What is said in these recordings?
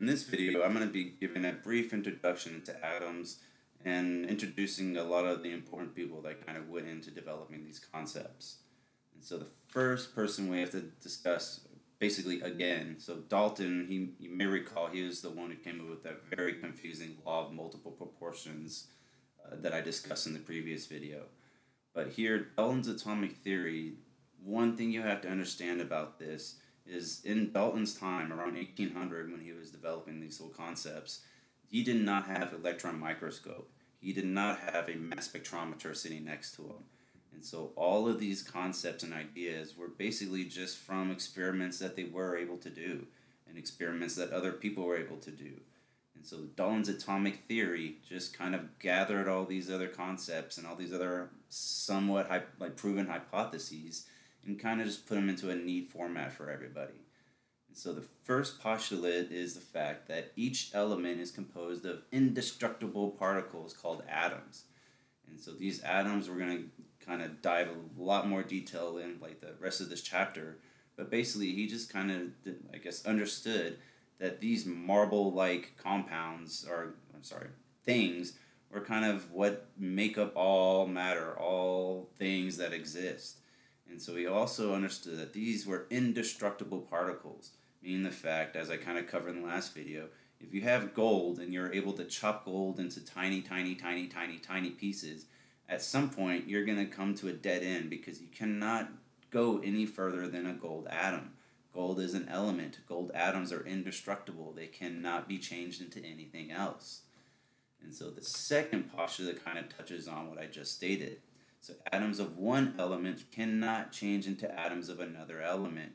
In this video, I'm going to be giving a brief introduction into atoms and introducing a lot of the important people that kind of went into developing these concepts. And so the first person we have to discuss, basically again, so Dalton, you may recall, he was the one who came up with that very confusing law of multiple proportions that I discussed in the previous video. But here, Dalton's atomic theory, one thing you have to understand about this is in Dalton's time, around 1800, when he was developing these whole concepts, he did not have an electron microscope. He did not have a mass spectrometer sitting next to him. And so all of these concepts and ideas were basically just from experiments that they were able to do and experiments that other people were able to do. And so Dalton's atomic theory just kind of gathered all these other concepts and all these other somewhat proven hypotheses and kind of just put them into a neat format for everybody. And so the first postulate is the fact that each element is composed of indestructible particles called atoms. And so these atoms, we're going to kind of dive a lot more detail in like the rest of this chapter. But basically, he just kind of, I guess, understood that these marble-like compounds, things, were kind of what make up all matter, all things that exist. And so he also understood that these were indestructible particles, meaning the fact, as I kind of covered in the last video, if you have gold and you're able to chop gold into tiny pieces, at some point you're going to come to a dead end because you cannot go any further than a gold atom. Gold is an element. Gold atoms are indestructible. They cannot be changed into anything else. And so the second postulate kind of touches on what I just stated. So atoms of one element cannot change into atoms of another element.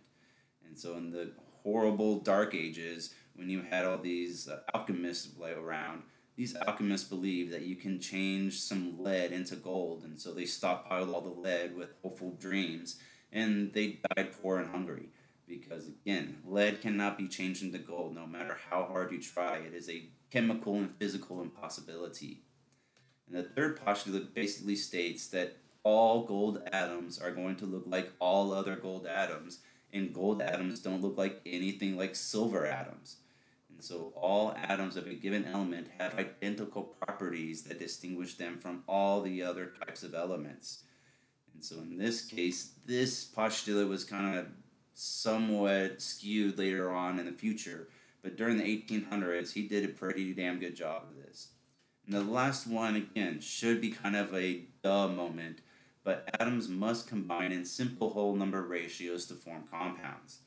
And so in the horrible dark ages, when you had all these alchemists play around, these alchemists believed that you can change some lead into gold. And so they stockpiled all the lead with hopeful dreams, and they died poor and hungry. Because again, lead cannot be changed into gold no matter how hard you try. It is a chemical and physical impossibility. And the third postulate basically states that all gold atoms are going to look like all other gold atoms, and gold atoms don't look like anything like silver atoms. And so all atoms of a given element have identical properties that distinguish them from all the other types of elements. And so in this case, this postulate was kind of somewhat skewed later on in the future, but during the 1800s, he did a pretty damn good job of this. And the last one, again, should be kind of a duh moment, but atoms must combine in simple whole number ratios to form compounds,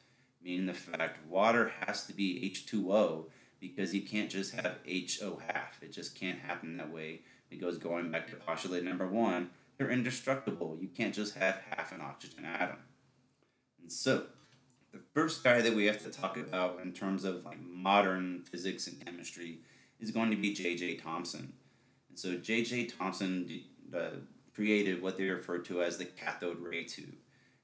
meaning the fact water has to be H2O because you can't just have HO half. It just can't happen that way because going back to postulate number one, they're indestructible. You can't just have half an oxygen atom. And so the first guy that we have to talk about in terms of like modern physics and chemistry is going to be J.J. Thomson. And so J.J. Thomson created what they refer to as the cathode ray tube.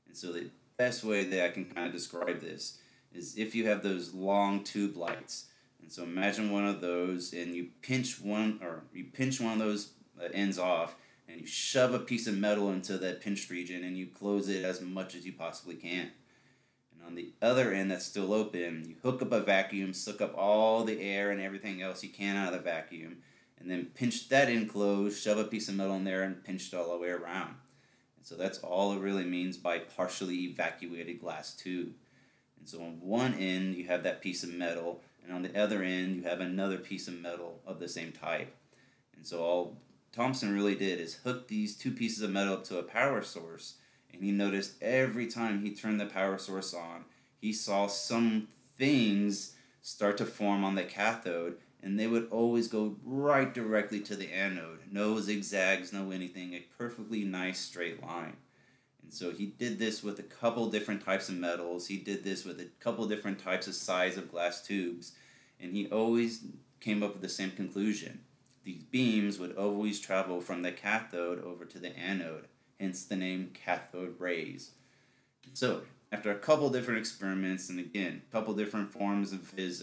And so the best way that I can kind of describe this is if you have those long tube lights. And so imagine one of those and you pinch one of those ends off and you shove a piece of metal into that pinched region and you close it as much as you possibly can. On the other end that's still open, you hook up a vacuum, suck up all the air and everything else you can out of the vacuum, and then pinch that in closed, shove a piece of metal in there, and pinch it all the way around. And so that's all it really means by partially evacuated glass tube. And so on one end, you have that piece of metal, and on the other end, you have another piece of metal of the same type. And so all Thomson really did is hook these two pieces of metal up to a power source, and he noticed every time he turned the power source on, he saw some things start to form on the cathode, and they would always go right directly to the anode. No zigzags, no anything, a perfectly nice straight line. And so he did this with a couple different types of metals. He did this with a couple different types of size of glass tubes, and he always came up with the same conclusion. These beams would always travel from the cathode over to the anode. Hence the name cathode rays. So, after a couple different experiments, and again, a couple different forms of his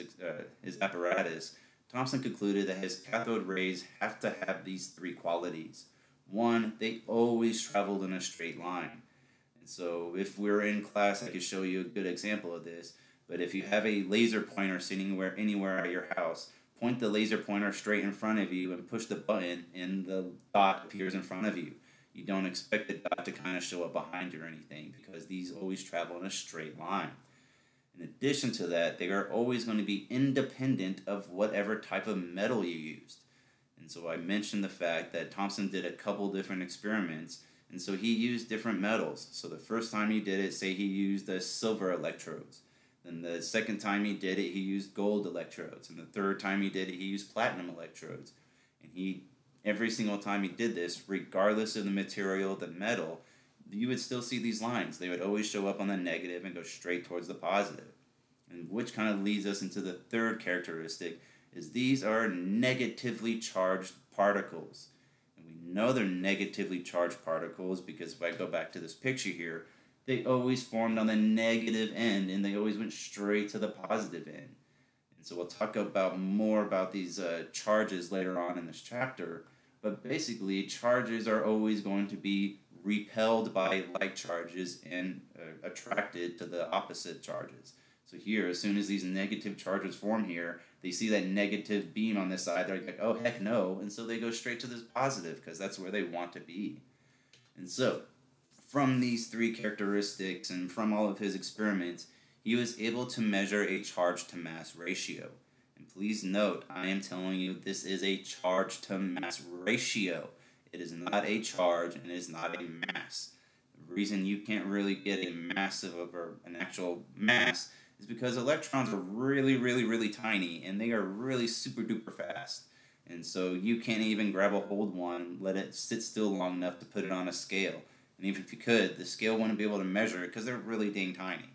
apparatus, Thomson concluded that his cathode rays have to have these three qualities. One, they always traveled in a straight line. And so, if we're in class, I could show you a good example of this. But if you have a laser pointer sitting anywhere at your house, point the laser pointer straight in front of you and push the button, and the dot appears in front of you. You don't expect the dot to kind of show up behind you or anything, because these always travel in a straight line. In addition to that, they are always going to be independent of whatever type of metal you used. And so I mentioned the fact that Thomson did a couple different experiments, and so he used different metals. So the first time he did it, say he used the silver electrodes. Then the second time he did it, he used gold electrodes. And the third time he did it, he used platinum electrodes. And every single time he did this, regardless of the material, the metal, you would still see these lines. They would always show up on the negative and go straight towards the positive. And which kind of leads us into the third characteristic, is these are negatively charged particles. And we know they're negatively charged particles because if I go back to this picture here, they always formed on the negative end and they always went straight to the positive end. And so we'll talk about more about these charges later on in this chapter, but basically charges are always going to be repelled by like charges and attracted to the opposite charges. So here, as soon as these negative charges form here, they see that negative beam on this side, they're like, oh, heck no, and so they go straight to this positive because that's where they want to be. And so, from these three characteristics and from all of his experiments, he was able to measure a charge-to-mass ratio. And please note, I am telling you this is a charge-to-mass ratio. It is not a charge and it is not a mass. The reason you can't really get a massive or an actual mass is because electrons are really, really, really tiny and they are really super duper fast. And so you can't even grab a hold one and let it sit still long enough to put it on a scale. And even if you could, the scale wouldn't be able to measure it because they're really dang tiny.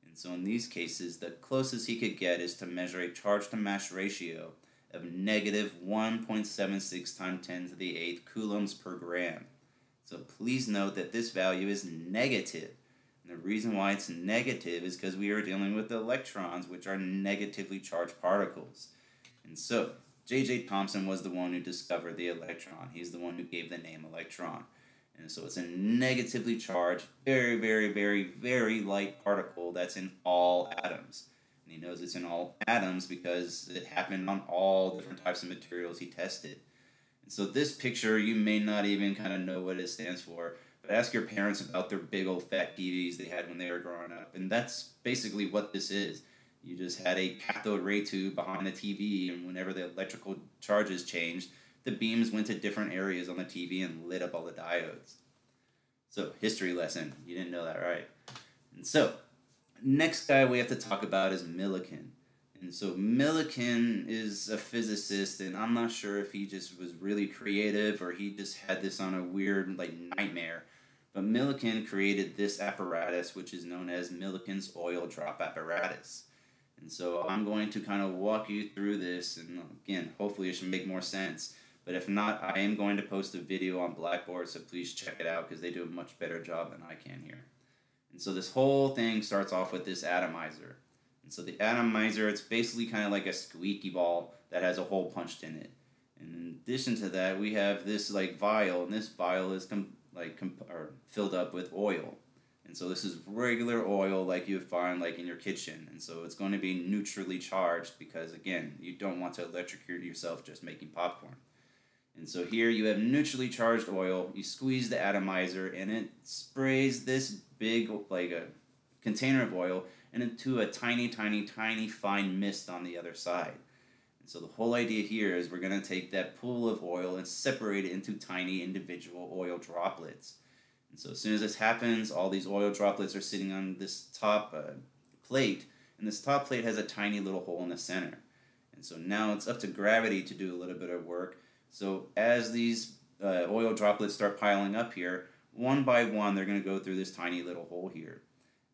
And so in these cases, the closest he could get is to measure a charge-to-mass ratio of negative 1.76 times 10 to the 8th coulombs per gram. So please note that this value is negative. And the reason why it's negative is because we are dealing with electrons, which are negatively charged particles. And so, J.J. Thomson was the one who discovered the electron. He's the one who gave the name electron. And so it's a negatively charged, very, very, very, very light particle that's in all atoms. And he knows it's in all atoms because it happened on all different types of materials he tested. And so this picture, you may not even kind of know what it stands for, but ask your parents about their big old fat TVs they had when they were growing up. And that's basically what this is. You just had a cathode ray tube behind the TV, and whenever the electrical charges changed, the beams went to different areas on the TV and lit up all the diodes. So, history lesson. You didn't know that, right? And so, next guy we have to talk about is Millikan. And so, Millikan is a physicist, and I'm not sure if he just was really creative or he just had this on a weird, nightmare. But Millikan created this apparatus, which is known as Millikan's oil drop apparatus. And so, I'm going to kind of walk you through this, and again, hopefully it should make more sense. But if not, I am going to post a video on Blackboard, so please check it out because they do a much better job than I can here. And so this whole thing starts off with this atomizer. And so the atomizer, it's basically kind of like a squeaky ball that has a hole punched in it. And in addition to that, we have this vial, and this vial is filled up with oil. And so this is regular oil like you would find in your kitchen. And so it's going to be neutrally charged because, again, you don't want to electrocute yourself just making popcorn. And so here you have neutrally charged oil, you squeeze the atomizer, and it sprays this big, a container of oil, and into a tiny, tiny, tiny fine mist on the other side. And so the whole idea here is we're going to take that pool of oil and separate it into tiny individual oil droplets. And so as soon as this happens, all these oil droplets are sitting on this top plate, and this top plate has a tiny little hole in the center. And so now it's up to gravity to do a little bit of work. So as these oil droplets start piling up here, one by one, they're going to go through this tiny little hole here.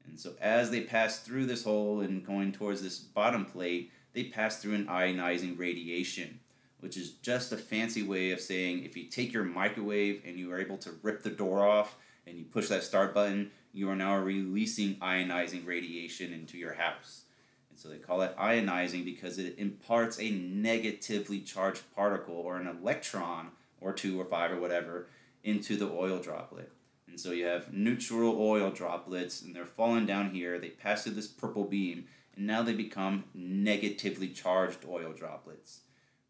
And so as they pass through this hole and going towards this bottom plate, they pass through an ionizing radiation, which is just a fancy way of saying if you take your microwave and you are able to rip the door off and you push that start button, you are now releasing ionizing radiation into your house. And so they call it ionizing because it imparts a negatively charged particle or an electron or 2 or 5 or whatever into the oil droplet. And so you have neutral oil droplets and they're falling down here. They pass through this purple beam and now they become negatively charged oil droplets.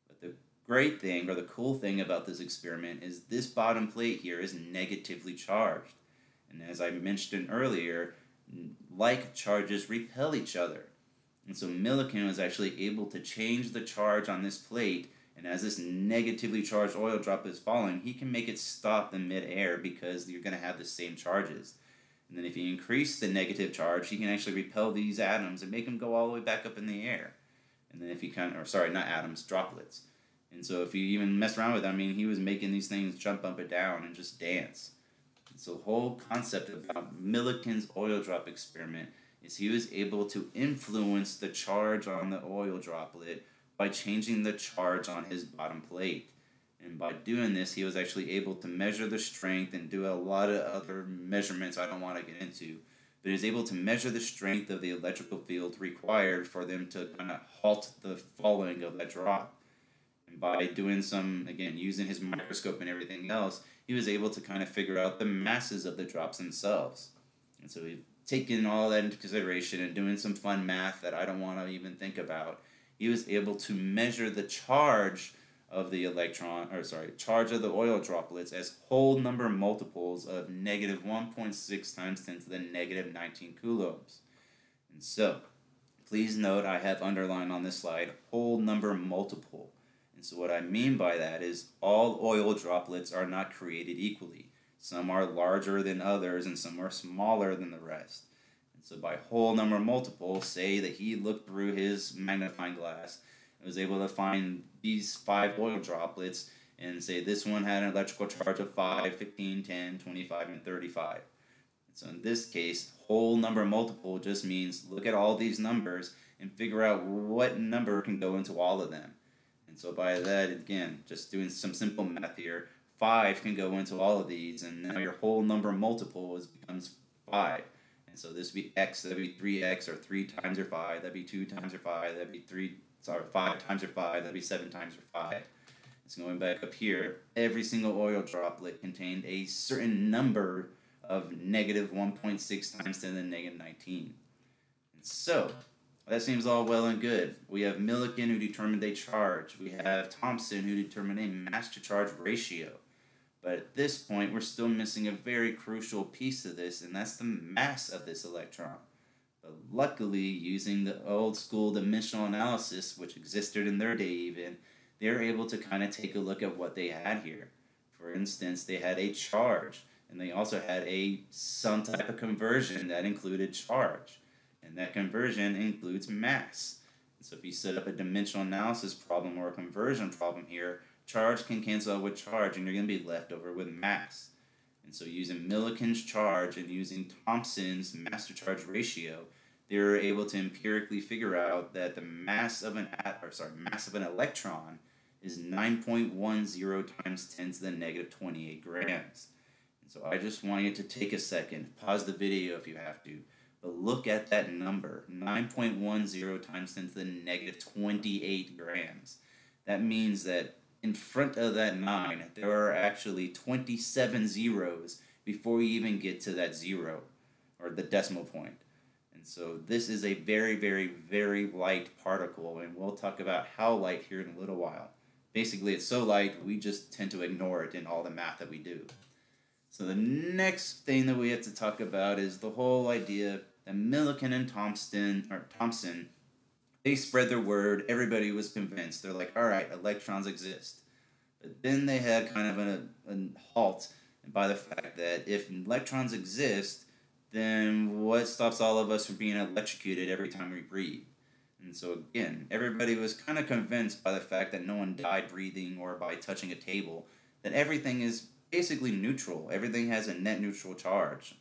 But the great thing, or the cool thing about this experiment, is this bottom plate here is negatively charged. And as I mentioned earlier, like charges repel each other. And so Millikan was actually able to change the charge on this plate, and as this negatively charged oil droplet is falling, he can make it stop in midair because you're going to have the same charges. And then if you increase the negative charge, he can actually repel these atoms and make them go all the way back up in the air. And then if you not atoms, droplets. And so if you even mess around with it, I mean, he was making these things jump up and down and just dance. And so the whole concept about Millikan's oil drop experiment is he was able to influence the charge on the oil droplet by changing the charge on his bottom plate. And by doing this, he was actually able to measure the strength and do a lot of other measurements I don't want to get into. But he was able to measure the strength of the electrical field required for them to kind of halt the falling of that drop. And by doing some, again, using his microscope and everything else, he was able to kind of figure out the masses of the drops themselves. And so he taking all that into consideration and doing some fun math that I don't want to even think about, he was able to measure the charge of the charge of the oil droplets as whole number multiples of negative 1.6 times 10 to the negative 19 coulombs. And so, please note I have underlined on this slide whole number multiple. And so what I mean by that is all oil droplets are not created equally. Some are larger than others, and some are smaller than the rest. And so by whole number multiple, say that he looked through his magnifying glass and was able to find these 5 oil droplets, and say this one had an electrical charge of 5, 15, 10, 25, and 35. And so in this case, whole number multiple just means look at all these numbers and figure out what number can go into all of them. And so by that, again, just doing some simple math here, 5 can go into all of these, and now your whole number multiple becomes 5. And so this would be x, that would be 3x, or 3 times your 5, that would be 2 times your 5, that would be 5 times your 5, that would be 7 times your 5. It's going back up here. Every single oil droplet contained a certain number of negative 1.6 times 10 to the negative 19. And so, that seems all well and good. We have Millikan who determined a charge. We have Thomson who determined a mass-to-charge ratio. But at this point, we're still missing a very crucial piece of this, and that's the mass of this electron. But luckily, using the old-school dimensional analysis, which existed in their day even, they were able to kind of take a look at what they had here. For instance, they had a charge, and they also had some type of conversion that included charge. And that conversion includes mass. And so if you set up a dimensional analysis problem or a conversion problem here, charge can cancel out with charge, and you're going to be left over with mass. And so using Millikan's charge and using Thomson's mass-to-charge ratio, they were able to empirically figure out that the mass of an electron is 9.10 times 10 to the negative 28 grams. And so I just want you to take a second, pause the video if you have to, but look at that number, 9.10 times 10 to the negative 28 grams. That means that in front of that 9, there are actually 27 zeros before you even get to that 0, or the decimal point. And so this is a very, very, very light particle, and we'll talk about how light here in a little while. Basically, it's so light, we just tend to ignore it in all the math that we do. So the next thing that we have to talk about is the whole idea that Millikan and Thomson, they spread their word. Everybody was convinced. They're like, all right, electrons exist. But then they had kind of a halt by the fact that if electrons exist, then what stops all of us from being electrocuted every time we breathe? And so again, everybody was kind of convinced by the fact that no one died breathing or by touching a table, that everything is basically neutral. Everything has a net neutral charge.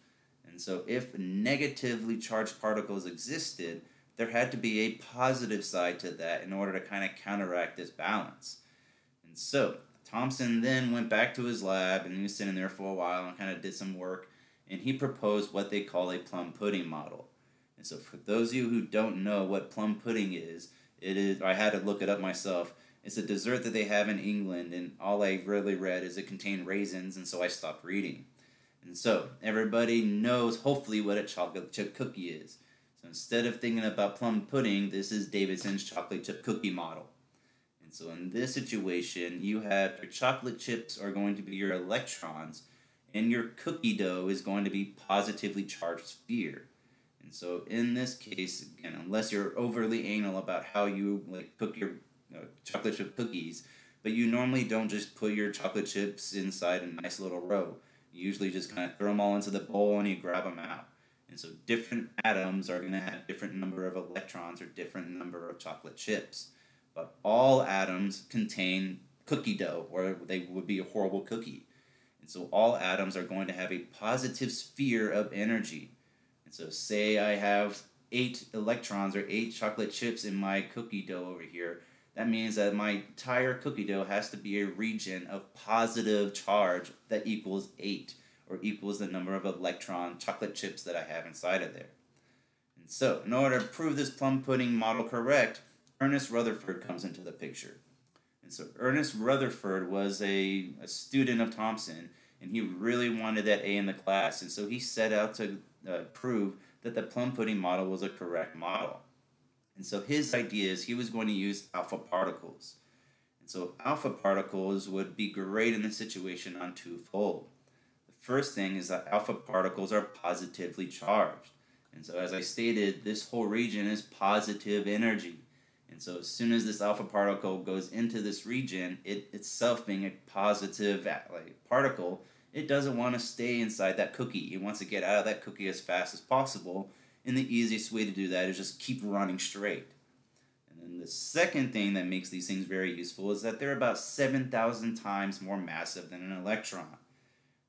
And so if negatively charged particles existed, there had to be a positive side to that in order to kind of counteract this balance. And so Thomson then went back to his lab, and he was sitting there for a while and kind of did some work, and he proposed what they call a plum pudding model. And so for those of you who don't know what plum pudding is, I had to look it up myself. It's a dessert that they have in England, and all I really read is it contained raisins, and so I stopped reading. And so everybody knows, hopefully, what a chocolate chip cookie is. So instead of thinking about plum pudding, this is Davidson's chocolate chip cookie model. And so in this situation, you have your chocolate chips are going to be your electrons, and your cookie dough is going to be positively charged sphere. And so in this case, again, unless you're overly anal about how you cook your chocolate chip cookies, but you normally don't just put your chocolate chips inside a nice little row. You usually just kind of throw them all into the bowl and you grab them out. And so different atoms are going to have different number of electrons or different number of chocolate chips. But all atoms contain cookie dough, or they would be a horrible cookie. And so all atoms are going to have a positive sphere of energy. And so say I have 8 electrons or 8 chocolate chips in my cookie dough over here. That means that my entire cookie dough has to be a region of positive charge that equals 8, or equals the number of electron chocolate chips that I have inside of there. And so, in order to prove this plum pudding model correct, Ernest Rutherford comes into the picture. And so Ernest Rutherford was a student of Thomson, and he really wanted that A in the class, and so he set out to prove that the plum pudding model was a correct model. And so his idea is he was going to use alpha particles. And so alpha particles would be great in this situation on twofold. The first thing is that alpha particles are positively charged. And so as I stated, this whole region is positive energy. And so as soon as this alpha particle goes into this region, it itself being a positive particle, it doesn't want to stay inside that cookie. It wants to get out of that cookie as fast as possible. And the easiest way to do that is just keep running straight. And then the second thing that makes these things very useful is that they're about 7,000 times more massive than an electron.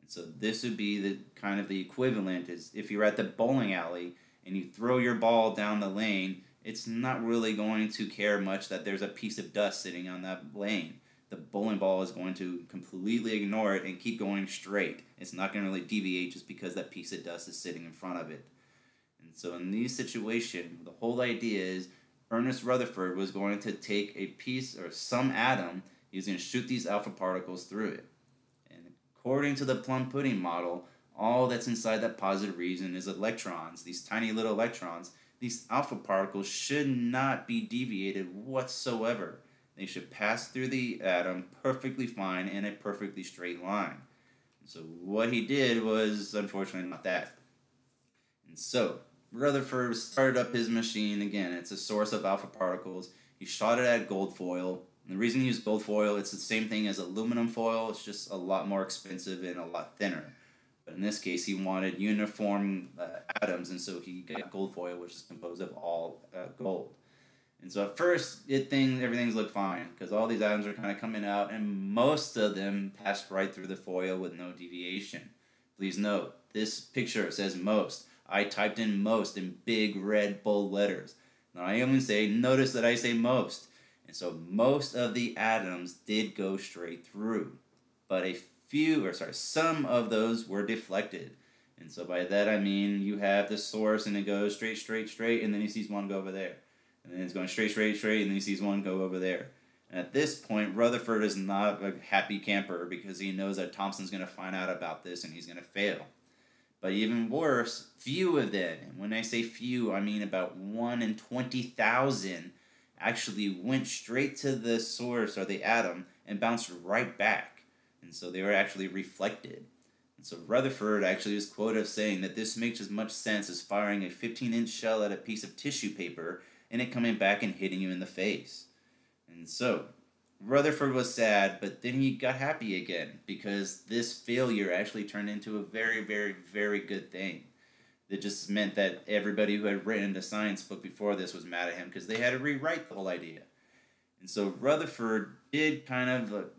And so this would be the kind of the equivalent is if you're at the bowling alley and you throw your ball down the lane, it's not really going to care much that there's a piece of dust sitting on that lane. The bowling ball is going to completely ignore it and keep going straight. It's not going to really deviate just because that piece of dust is sitting in front of it. And so in these situations, the whole idea is Ernest Rutherford was going to take a piece or some atom, he's going to shoot these alpha particles through it. And according to the plum pudding model, all that's inside that positive region is electrons, these tiny little electrons. These alpha particles should not be deviated whatsoever. They should pass through the atom perfectly fine in a perfectly straight line. And so what he did was, unfortunately, not that. And so Rutherford started up his machine again. It's a source of alpha particles. He shot it at gold foil. And the reason he used gold foil, it's the same thing as aluminum foil. It's just a lot more expensive and a lot thinner. But in this case, he wanted uniform atoms, and so he got gold foil, which is composed of all gold. And so at first, everything's looked fine, because all these atoms are kind of coming out, and most of them passed right through the foil with no deviation. Please note, this picture says most. I typed in most in big red bold letters. Now I even notice that I say most. And so most of the atoms did go straight through. But some of those were deflected. And so by that I mean you have the source and it goes straight, and then he sees one go over there. And then it's going straight, and then he sees one go over there. And at this point, Rutherford is not a happy camper because he knows that Thomson's going to find out about this and he's going to fail. But even worse, few of them, and when I say few, I mean about 1 in 20,000, actually went straight to the source or the atom and bounced right back. And so they were actually reflected. And so Rutherford actually is quoted as saying that this makes as much sense as firing a 15-inch shell at a piece of tissue paper and it coming back and hitting you in the face. And so Rutherford was sad, but then he got happy again because this failure actually turned into a very, very, very good thing. It just meant that everybody who had written the science book before this was mad at him because they had to rewrite the whole idea. And so Rutherford did kind of,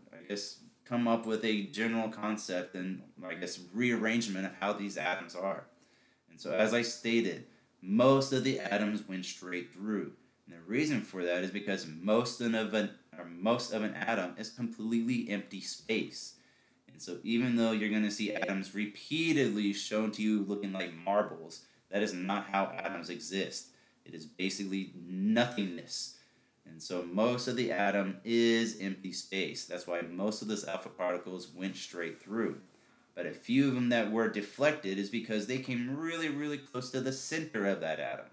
come up with a general concept and, rearrangement of how these atoms are. And so as I stated, most of the atoms went straight through. And the reason for that is because most of an atom is completely empty space. And so even though you're going to see atoms repeatedly shown to you looking like marbles, that is not how atoms exist. It is basically nothingness. And so most of the atom is empty space. That's why most of those alpha particles went straight through. But a few of them that were deflected is because they came really, really close to the center of that atom.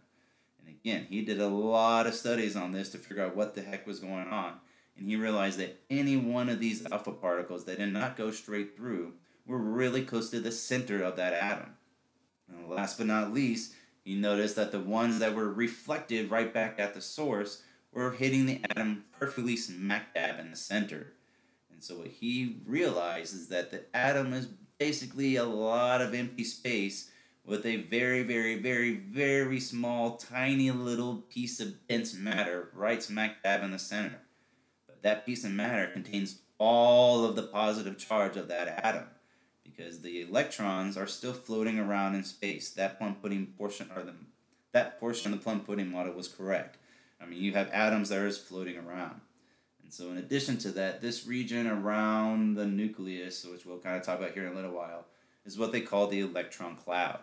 And again, he did a lot of studies on this to figure out what the heck was going on. And he realized that any one of these alpha particles that did not go straight through were really close to the center of that atom. And last but not least, he noticed that the ones that were reflected right back at the source were hitting the atom perfectly smack dab in the center. And so what he realized is that the atom is basically a lot of empty space with a very, very, very, very small, tiny little piece of dense matter right smack dab in the center. But that piece of matter contains all of the positive charge of that atom, because the electrons are still floating around in space. That plum pudding portion, that portion of the plum pudding model was correct. I mean, you have atoms that are just floating around. And so in addition to that, this region around the nucleus, which we'll kind of talk about here in a little while, is what they call the electron cloud.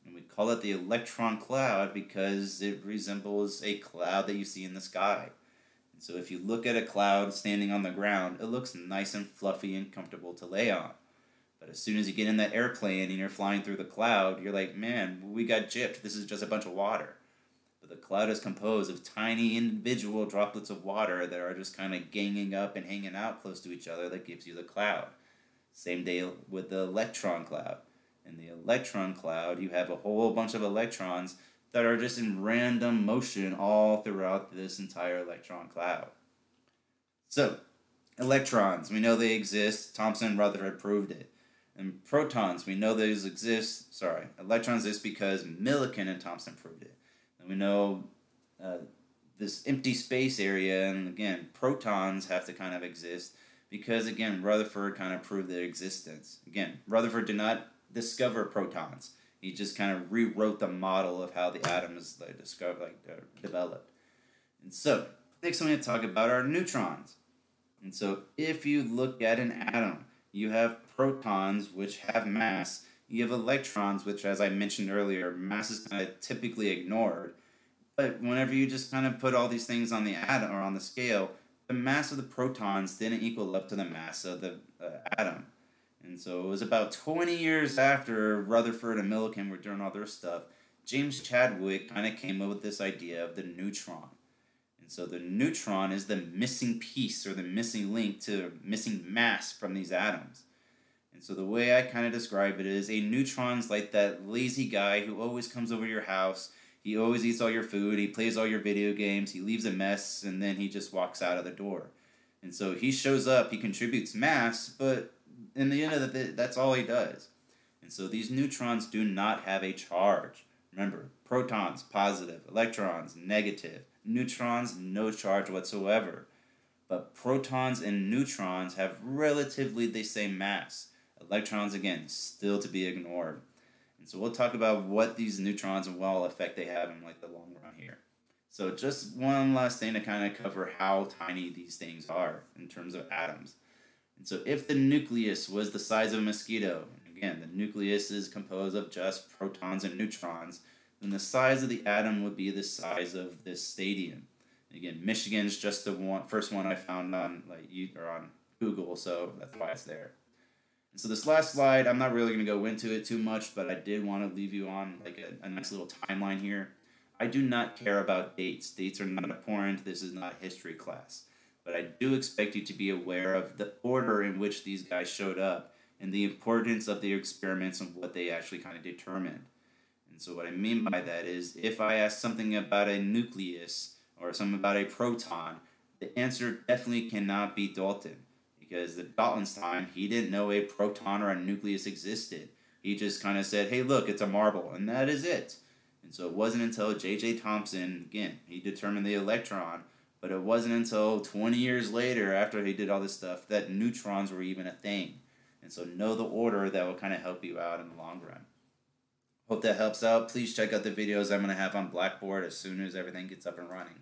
And we call it the electron cloud because it resembles a cloud that you see in the sky. And so if you look at a cloud standing on the ground, it looks nice and fluffy and comfortable to lay on. But as soon as you get in that airplane and you're flying through the cloud, you're like, man, we got gypped. This is just a bunch of water. But the cloud is composed of tiny individual droplets of water that are just kind of ganging up and hanging out close to each other. That gives you the cloud. Same deal with the electron cloud. In the electron cloud, you have a whole bunch of electrons that are just in random motion all throughout this entire electron cloud. So, electrons, we know they exist. Thomson and Rutherford proved it. And protons, we know those exist. Electrons exist because Millikan and Thomson proved it. And we know this empty space area, and again, protons have to kind of exist because, again, Rutherford kind of proved their existence. Again, Rutherford did not discover protons. He just kind of rewrote the model of how the atom is developed. And so, next I'm going to talk about our neutrons. And so, if you look at an atom, you have protons, which have mass. You have electrons, which, as I mentioned earlier, mass is kind of typically ignored. But whenever you just kind of put all these things on the atom or on the scale, the mass of the protons didn't equal up to the mass of the atom. And so it was about 20 years after Rutherford and Millikan were doing all their stuff, James Chadwick kind of came up with this idea of the neutron. And so the neutron is the missing piece or the missing link to missing mass from these atoms. And so the way I kind of describe it is a neutron's like that lazy guy who always comes over to your house. He always eats all your food. He plays all your video games. He leaves a mess, and then he just walks out of the door. And so he shows up. He contributes mass, but in the end of it, that's all he does. And so these neutrons do not have a charge. Remember, protons, positive. Electrons, negative. Neutrons, no charge whatsoever. But protons and neutrons have relatively the same mass. Electrons, again, still to be ignored. And so we'll talk about what these neutrons and what effect they have in like the long run here. So just one last thing to kind of cover how tiny these things are in terms of atoms. And so if the nucleus was the size of a mosquito, again, the nucleus is composed of just protons and neutrons, then the size of the atom would be the size of this stadium. Again, Michigan's just the first one I found on on Google, so that's why it's there. And so this last slide, I'm not really going to go into it too much, but I did want to leave you on like a nice little timeline here. I do not care about dates. Dates are not important. This is not a history class. But I do expect you to be aware of the order in which these guys showed up and the importance of their experiments and what they actually kind of determined. And so what I mean by that is if I ask something about a nucleus or something about a proton, the answer definitely cannot be Dalton. Because at Dalton's time, he didn't know a proton or a nucleus existed. He just kind of said, hey, look, it's a marble, and that is it. And so it wasn't until J.J. Thomson, again, he determined the electron, but it wasn't until 20 years later, after he did all this stuff, that neutrons were even a thing. And so know the order. That will kind of help you out in the long run. Hope that helps out. Please check out the videos I'm going to have on Blackboard as soon as everything gets up and running.